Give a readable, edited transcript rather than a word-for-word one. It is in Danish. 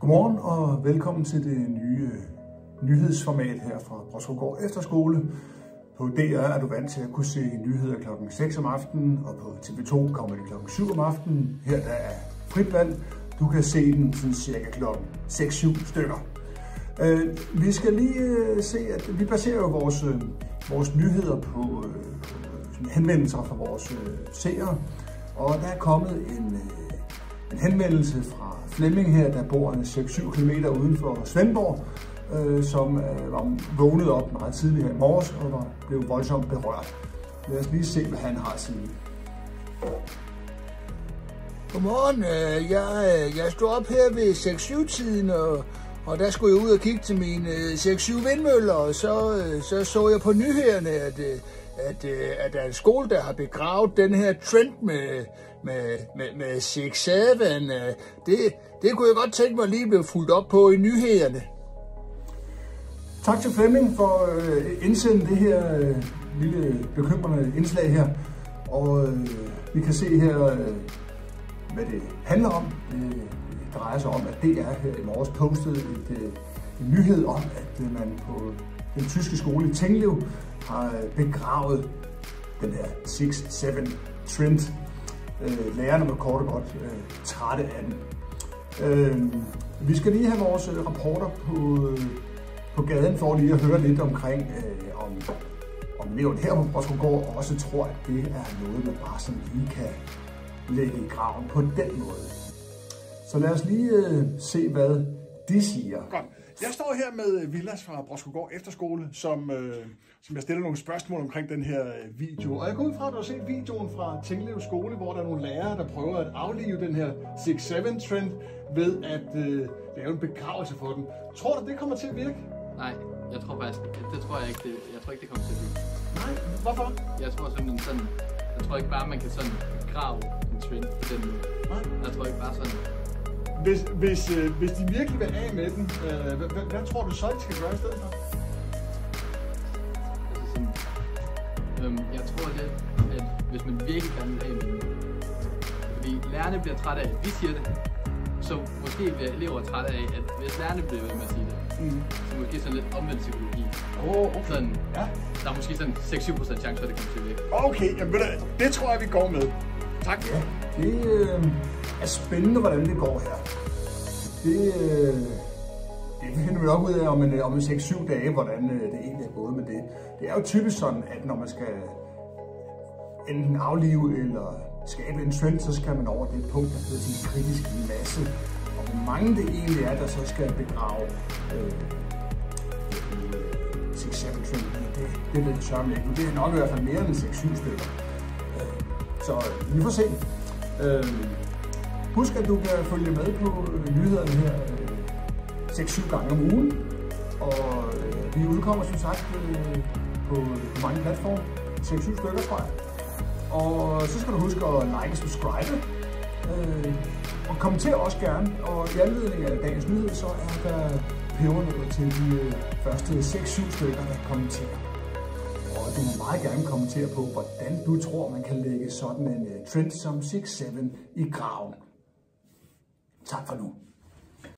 Godmorgen og velkommen til det nye nyhedsformat her fra Brostrupgård Efterskole. På DR er du vant til at kunne se nyheder kl. 6 om aftenen, og på TV2 kommer det kl. 7 om aftenen. Her der er frit valg. Du kan se den sådan cirka kl. 6-7 stykker. Vi skal lige se, at vi baserer jo vores nyheder på henvendelser fra vores seere. Og der er kommet en henvendelse fra Flemming her, der bor 6-7 km uden for Svendborg, som var vågnet op meget tidligt her i morges og blev voldsomt berørt. Lad os lige se, hvad han har at sige. Godmorgen. Jeg stod op her ved 6-7-tiden, og der skulle jeg ud og kigge til mine 6-7 vindmøller, og så jeg på nyhederne, at der er en skole, der har begravet den her trend med 6-7. Det kunne jeg godt tænke mig lige blive fulgt op på i nyhederne. Tak til Flemming for at indsende det her lille bekymrende indslag her. Og vi kan se her, hvad det handler om. Det drejer sig om, at DR her i morges postede en nyhed om, at man på den tyske skole i Tinglev har begravet den her 6-7 trend. Lærerne var kort og godt trætte af den. Vi skal lige have vores rapporter på gaden for lige at høre lidt omkring, om eleven her på Brostrupgård også tror, at det er noget, man bare sådan lige kan lægge i graven på den måde. Så lad os lige se, hvad de siger. Godt. Jeg står her med Vilas fra Brostrupgård Efterskole, som jeg stiller nogle spørgsmål omkring den her video. Og jeg går ud fra, at du har set videoen fra Tinglev skole, hvor der er nogle lærere, der prøver at aflive den her 6-7 trend ved at lave en begravelse for den. Tror du, det kommer til at virke? Nej, jeg tror faktisk ikke. Det tror jeg ikke. Jeg tror ikke, det kommer til at virke. Nej, hvorfor? Jeg tror simpelthen sådan. Jeg tror ikke bare, man kan sådan begrave en trend på den måde. Nej. Jeg tror ikke bare sådan. Hvis de virkelig vil af med den, hvad tror du så, de skal gøre i stedet for? Altså sådan, jeg tror lidt, at hvis man virkelig gerne vil af med den, fordi lærerne bliver trætte af, at vi siger det, så måske bliver elever trætte af, at hvis lærerne bliver ved med at sige det, så måske sådan lidt omvendt psykologi. Okay. Sådan, ja. Der er måske sådan 6-7% chance for, at det kommer til at virke. Okay, jamen det tror jeg, vi går med. Tak. Ja, det er spændende, hvordan det går her. Det finder vi nok ud af om en 6-7 dage, hvordan det egentlig er gået med det. Det er jo typisk sådan, at når man skal enten aflive eller skabe en trend, så skal man over det punkt, der hedder sin kritiske masse. Og hvor mange det egentlig er, der så skal begrave 6-7 trend, det ved jeg sørme ikke. Det er nok i hvert fald mere end 6-7 stykker. Så vi får se. Husk, at du kan følge med på nyhederne her 6-7 gange om ugen. Og vi udkommer som sagt på mange platforme. 6-7 stykker, tror jeg. Og så skal du huske at like og subscribe. Og kommenter også gerne. Og i anledning af dagens nyhed, så er der pebernødder til de første 6-7 stykker, der kommenterer. Og du må meget gerne kommentere på, hvordan du tror, man kan lægge sådan en trend som 6-7 i graven. Tak for nu.